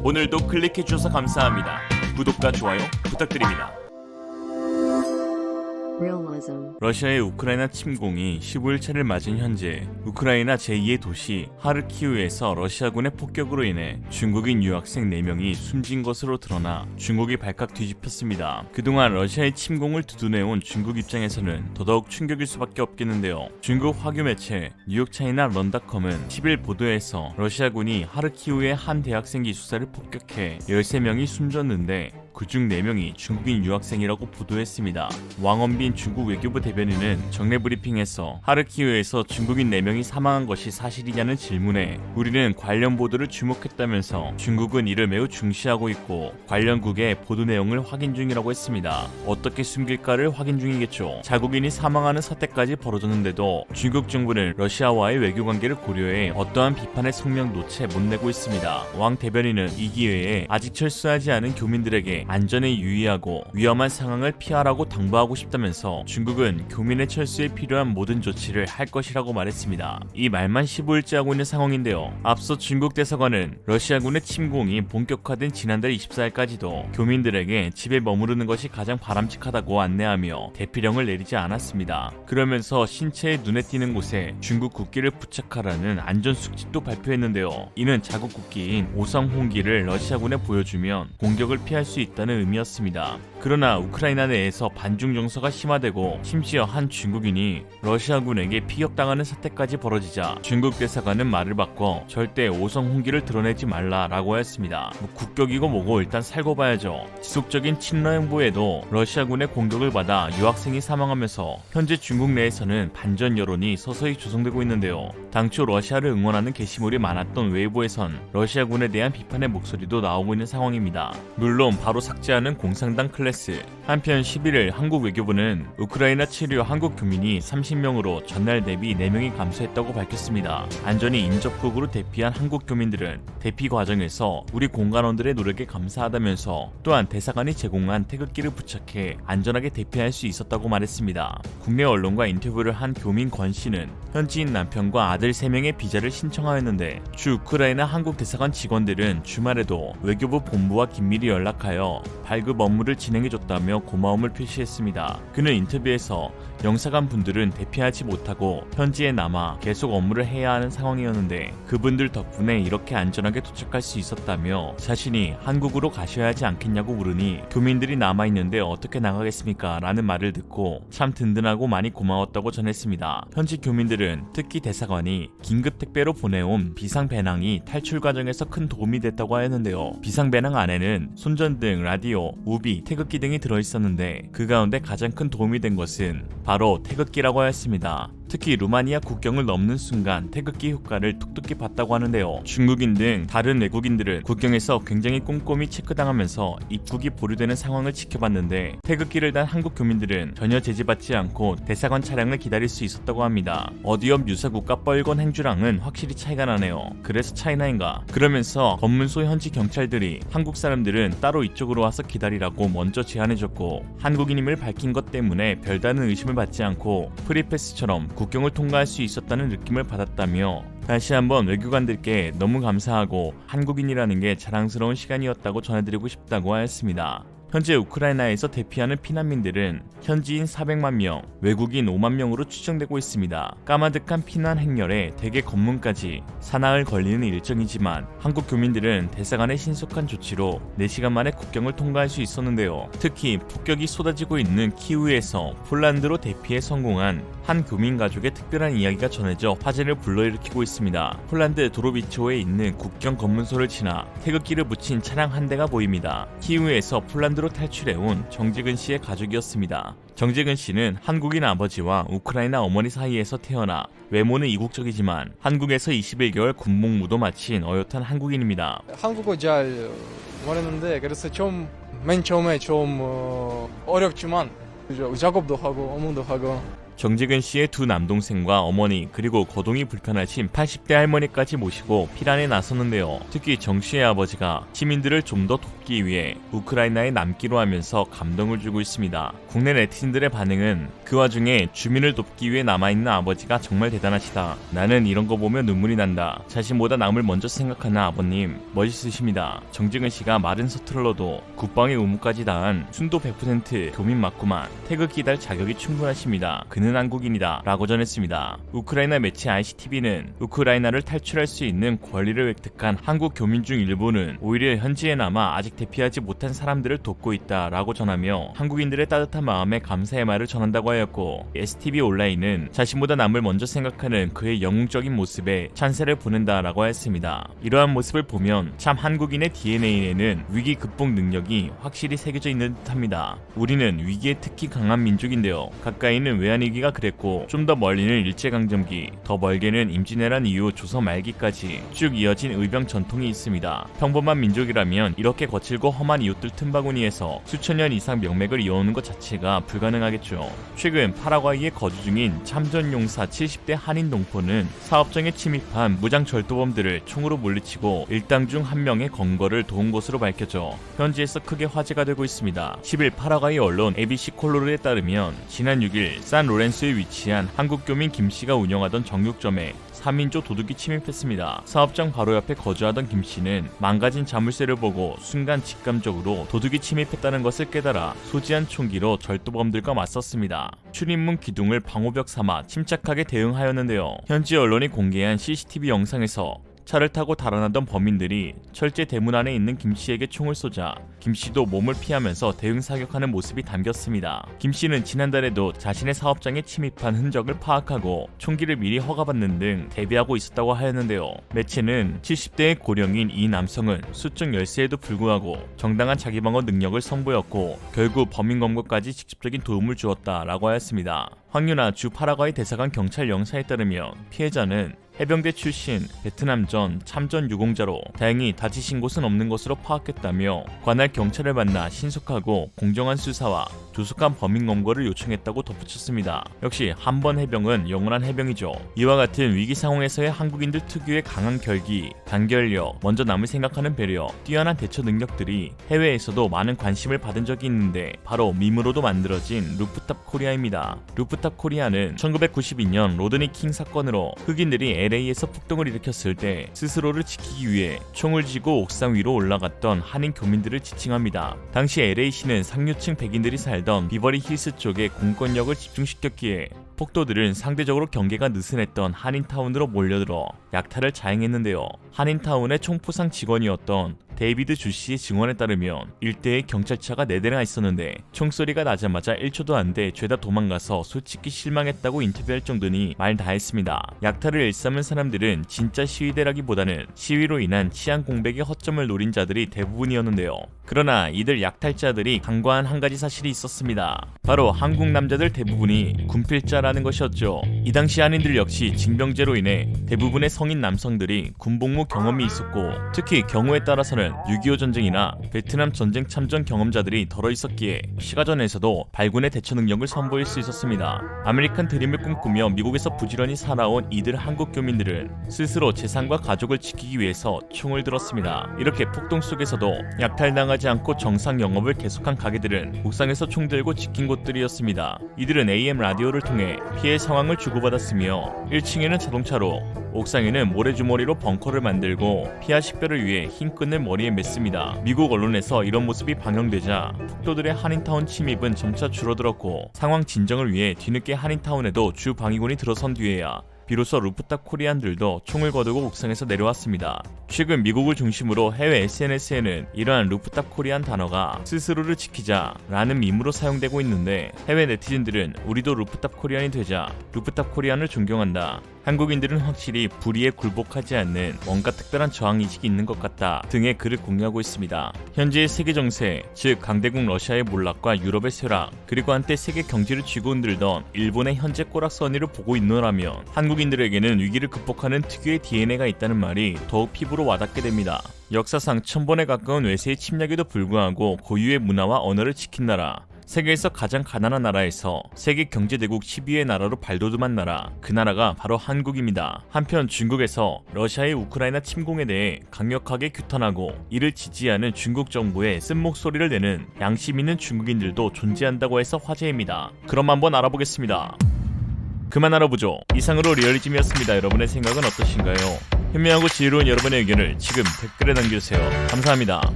오늘도 클릭해주셔서 감사합니다. 구독과 좋아요 부탁드립니다. 러시아의 우크라이나 침공이 15일차를 맞은 현재 우크라이나 제2의 도시 하르키우에서 러시아군의 폭격으로 인해 중국인 유학생 4명이 숨진 것으로 드러나 중국이 발칵 뒤집혔습니다. 그동안 러시아의 침공을 두둔해온 중국 입장에서는 더더욱 충격일 수밖에 없겠는데요. 중국 화교 매체 뉴욕차이나 런닷컴은 10일 보도에서 러시아군이 하르키우의 한 대학생 기숙사를 폭격해 13명이 숨졌는데 그중 4명이 중국인 유학생이라고 보도했습니다. 왕원빈 중국 외교부 대변인은 정례 브리핑에서 하르키우에서 중국인 4명이 사망한 것이 사실이냐는 질문에 우리는 관련 보도를 주목했다면서 중국은 이를 매우 중시하고 있고 관련국의 보도 내용을 확인 중이라고 했습니다. 어떻게 숨길까를 확인 중이겠죠. 자국인이 사망하는 사태까지 벌어졌는데도 중국 정부는 러시아와의 외교관계를 고려해 어떠한 비판의 성명조차 못 내고 있습니다. 왕 대변인은 이 기회에 아직 철수하지 않은 교민들에게 안전에 유의하고 위험한 상황을 피하라고 당부하고 싶다면서 중국은 교민의 철수에 필요한 모든 조치를 할 것이라고 말했습니다. 이 말만 15일째 하고 있는 상황인데요. 앞서 중국 대사관은 러시아군의 침공이 본격화된 지난달 24일까지도 교민들에게 집에 머무르는 것이 가장 바람직하다고 안내하며 대피령을 내리지 않았습니다. 그러면서 신체에 눈에 띄는 곳에 중국 국기를 부착하라는 안전수칙도 발표했는데요. 이는 자국 국기인 오성 홍기를 러시아군에 보여주면 공격을 피할 수 있다는 의미였습니다. 그러나 우크라이나 내에서 반중 정서가 심화되고 심지어 한 중국인이 러시아군에게 피격당하는 사태까지 벌어지자 중국 대사관은 말을 바꿔 절대 오성 홍기를 드러내지 말라라고 했습니다. 국격이고 뭐고 일단 살고 봐야죠. 지속적인 친러 행보에도 러시아군의 공격을 받아 유학생이 사망하면서 현재 중국 내에서는 반전 여론이 서서히 조성되고 있는데요. 당초 러시아를 응원하는 게시물이 많았던 웨이보에선 러시아군에 대한 비판의 목소리도 나오고 있는 상황입니다. 물론 바로 삭제하는 공산당 클래스. 한편 11일 한국 외교부는 우크라이나 치료 한국 교민이 30명으로 전날 대비 4명이 감소했다고 밝혔습니다. 안전이 인접국으로 대피한 한국 교민들은 대피 과정에서 우리 공간원들의 노력에 감사하다면서 또한 대사관이 제공한 태극기를 부착해 안전하게 대피할 수 있었다고 말했습니다. 국내 언론과 인터뷰를 한 교민 권 씨는 현지인 남편과 아들 3명의 비자를 신청하였는데 주 우크라이나 한국 대사관 직원들은 주말에도 외교부 본부와 긴밀히 연락하여 발급 업무를 진행해줬다며 고마움을 표시했습니다. 그는 인터뷰에서 영사관 분들은 대피하지 못하고 현지에 남아 계속 업무를 해야 하는 상황이었는데 그분들 덕분에 이렇게 안전하게 도착할 수 있었다며 자신이 한국으로 가셔야 하지 않겠냐고 물으니 교민들이 남아있는데 어떻게 나가겠습니까? 라는 말을 듣고 참 든든하고 많이 고마웠다고 전했습니다. 현지 교민들은 특히 대사관이 긴급 택배로 보내온 비상 배낭이 탈출 과정에서 큰 도움이 됐다고 하였는데요. 비상 배낭 안에는 손전등, 라디오, 우비, 태극기 등이 들어있었는데 그 가운데 가장 큰 도움이 된 것은 바로 태극기라고 하였습니다. 특히 루마니아 국경을 넘는 순간 태극기 효과를 톡톡히 봤다고 하는데요. 중국인 등 다른 외국인들은 국경에서 굉장히 꼼꼼히 체크당하면서 입국이 보류되는 상황을 지켜봤는데 태극기를 단 한국 교민들은 전혀 제지받지 않고 대사관 차량을 기다릴 수 있었다고 합니다. 어디업 유사국가 뻘건 행주랑은 확실히 차이가 나네요. 그래서 차이나인가? 그러면서 검문소 현지 경찰들이 한국 사람들은 따로 이쪽으로 와서 기다리라고 먼저 제안해줬고 한국인임을 밝힌 것 때문에 별다른 의심을 받지 않고 프리패스처럼 국경을 통과할 수 있었다는 느낌을 받았다며 다시 한번 외교관들께 너무 감사하고 한국인이라는 게 자랑스러운 시간이었다고 전해드리고 싶다고 하였습니다. 현재 우크라이나에서 대피하는 피난민들은 현지인 400만 명, 외국인 5만 명으로 추정되고 있습니다. 까마득한 피난 행렬에 대개 검문까지 사나흘 걸리는 일정이지만 한국 교민들은 대사관의 신속한 조치로 4시간 만에 국경을 통과할 수 있었는데요. 특히 폭격이 쏟아지고 있는 키우에서 폴란드로 대피에 성공한 한 교민 가족의 특별한 이야기가 전해져 화제를 불러일으키고 있습니다. 폴란드 도로비초에 있는 국경 검문소를 지나 태극기를 붙인 차량 한 대가 보입니다. 키우에서 폴란드로 탈출해온 정재근 씨의 가족이었습니다. 정재근 씨는 한국인 아버지와 우크라이나 어머니 사이에서 태어나 외모는 이국적이지만 한국에서 21개월 군복무도 마친 어엿한 한국인입니다. 한국어 잘 모르는데 그래서 맨 처음에 좀 어렵지만 작업도 하고 업무도 하고 정직은 씨의 두 남동생과 어머니 그리고 거동이 불편하신 80대 할머니까지 모시고 피란에 나섰는데요. 특히 정 씨의 아버지가 시민들을 좀 더 돕기 위해 우크라이나에 남기로 하면서 감동을 주고 있습니다. 국내 네티즌들의 반응은 그 와중에 주민을 돕기 위해 남아있는 아버지가 정말 대단하시다. 나는 이런 거 보면 눈물이 난다. 자신보다 남을 먼저 생각하는 아버님 멋있으십니다. 정직은 씨가 말은 서툴러도 국방의 의무까지 다한 순도 100% 교민 맞구만. 태극기 달 자격이 충분하십니다. 그는 한국인이다 라고 전했습니다. 우크라이나 매체 ICTV는 우크라이나를 탈출할 수 있는 권리를 획득한 한국 교민 중 일부는 오히려 현지에 남아 아직 대피하지 못한 사람들을 돕고 있다 라고 전하며 한국인들의 따뜻한 마음에 감사의 말을 전한다고 하였고, STV 온라인은 자신보다 남을 먼저 생각하는 그의 영웅적인 모습에 찬사를 보낸다 라고 하였습니다. 이러한 모습을 보면 참 한국인의 DNA에는 위기 극복 능력이 확실히 새겨져 있는 듯합니다. 우리는 위기에 특히 강한 민족인데요. 가까이는 외환위기가 그랬고 좀 더 멀리는 일제강점기, 더 멀게는 임진왜란 이후 조선 말기까지 쭉 이어진 의병 전통이 있습니다. 평범한 민족이라면 이렇게 거칠고 험한 이웃들 틈바구니에서 수천 년 이상 명맥을 이어오는 것 자체가 불가능하겠죠. 최근 파라과이에 거주 중인 참전용사 70대 한인 동포는 사업장에 침입한 무장 절도범들을 총으로 물리치고 일당 중 한 명의 검거를 도운 것으로 밝혀져 현지에서 크게 화제가 되고 있습니다. 10일 파라과이 언론 ABC 콜로르에 따르면 지난 6일 산로렌스에 위치한 한국교민 김씨가 운영하던 정육점에 3인조 도둑이 침입했습니다. 사업장 바로 옆에 거주하던 김씨는 망가진 자물쇠를 보고 순간 직감적으로 도둑이 침입했다는 것을 깨달아 소지한 총기로 절도범들과 맞섰습니다. 출입문 기둥을 방호벽 삼아 침착하게 대응하였는데요. 현지 언론이 공개한 CCTV 영상에서 차를 타고 달아나던 범인들이 철제 대문 안에 있는 김씨에게 총을 쏘자 김씨도 몸을 피하면서 대응 사격하는 모습이 담겼습니다. 김씨는 지난달에도 자신의 사업장에 침입한 흔적을 파악하고 총기를 미리 허가받는 등 대비하고 있었다고 하였는데요. 매체는 70대의 고령인 이 남성은 수적 열세에도 불구하고 정당한 자기방어 능력을 선보였고 결국 범인 검거까지 직접적인 도움을 주었다라고 하였습니다. 황윤아 주 파라과이 대사관 경찰 영사에 따르면 피해자는 해병대 출신 베트남전 참전 유공자로 다행히 다치신 곳은 없는 것으로 파악했다며 관할 경찰을 만나 신속하고 공정한 수사와 조속한 범인 검거를 요청했다고 덧붙였습니다. 역시 한 번 해병은 영원한 해병이죠. 이와 같은 위기 상황에서의 한국인들 특유의 강한 결기, 단결력, 먼저 남을 생각하는 배려, 뛰어난 대처 능력들이 해외에서도 많은 관심을 받은 적이 있는데 바로 밈으로도 만들어진 루프탑 코리아입니다. 루프탑 코리아는 1992년 로드니 킹 사건으로 흑인들이 LA에서 폭동을 일으켰을 때 스스로를 지키기 위해 총을 쥐고 옥상 위로 올라갔던 한인 교민들을 지칭합니다. 당시 LA시는 상류층 백인들이 살던 비버리 힐스 쪽에 공권력을 집중시켰기에 폭도들은 상대적으로 경계가 느슨했던 한인타운으로 몰려들어 약탈을 자행했는데요. 한인타운의 총포상 직원이었던 데이비드 주씨의 증언에 따르면 일대에 경찰차가 4대나 있었는데 총소리가 나자마자 1초도 안 돼 죄다 도망가서 솔직히 실망했다고 인터뷰할 정도니 말 다 했습니다. 약탈을 일삼은 사람들은 진짜 시위대라기보다는 시위로 인한 치안 공백의 허점을 노린 자들이 대부분이었는데요. 그러나 이들 약탈자들이 간과한 한 가지 사실이 있었습니다. 바로 한국 남자들 대부분이 군필자라는 것이었죠. 이 당시 한인들 역시 징병제로 인해 대부분의 성인 남성들이 군복무 경험이 있었고 특히 경우에 따라서는 6.25 전쟁이나 베트남 전쟁 참전 경험자들이 덜어 있었기에 시가전에서도 발군의 대처 능력을 선보일 수 있었습니다. 아메리칸 드림을 꿈꾸며 미국에서 부지런히 살아온 이들 한국 교민들은 스스로 재산과 가족을 지키기 위해서 총을 들었습니다. 이렇게 폭동 속에서도 약탈당하지 않고 정상 영업을 계속한 가게들은 옥상에서 총 들고 지킨 곳들이었습니다. 이들은 AM 라디오를 통해 피해 상황을 주고받았으며 1층에는 자동차로, 옥상에는 모래주머니로 벙커를 만들고 피하 식별을 위해 흰 끈을 머리에 맸습니다. 미국 언론에서 이런 모습이 방영되자 폭도들의 한인타운 침입은 점차 줄어들었고 상황 진정을 위해 뒤늦게 한인타운에도 주 방위군이 들어선 뒤에야 비로소 루프탑 코리안들도 총을 거두고 옥상에서 내려왔습니다. 최근 미국을 중심으로 해외 SNS에는 이러한 루프탑 코리안 단어가 스스로를 지키자 라는 밈으로 사용되고 있는데 해외 네티즌들은 우리도 루프탑 코리안이 되자, 루프탑 코리안을 존경한다, 한국인들은 확실히 불의에 굴복하지 않는 뭔가 특별한 저항의식이 있는 것 같다 등의 글을 공유하고 있습니다. 현재의 세계 정세, 즉 강대국 러시아의 몰락과 유럽의 쇠락, 그리고 한때 세계 경제를 쥐고 흔들던 일본의 현재 꼬락서니를 보고 있노라면 한국인들에게는 위기를 극복하는 특유의 DNA가 있다는 말이 더욱 피부로 와닿게 됩니다. 역사상 1000번에 가까운 외세의 침략에도 불구하고 고유의 문화와 언어를 지킨 나라, 세계에서 가장 가난한 나라에서 세계 경제대국 10위의 나라로 발돋움한 나라, 그 나라가 바로 한국입니다. 한편 중국에서 러시아의 우크라이나 침공에 대해 강력하게 규탄하고 이를 지지하는 중국 정부에 쓴목소리를 내는 양심 있는 중국인들도 존재한다고 해서 화제입니다. 그럼 한번 알아보겠습니다. 그만 알아보죠. 이상으로 리얼리즘이었습니다. 여러분의 생각은 어떠신가요? 현명하고 지혜로운 여러분의 의견을 지금 댓글에 남겨주세요. 감사합니다.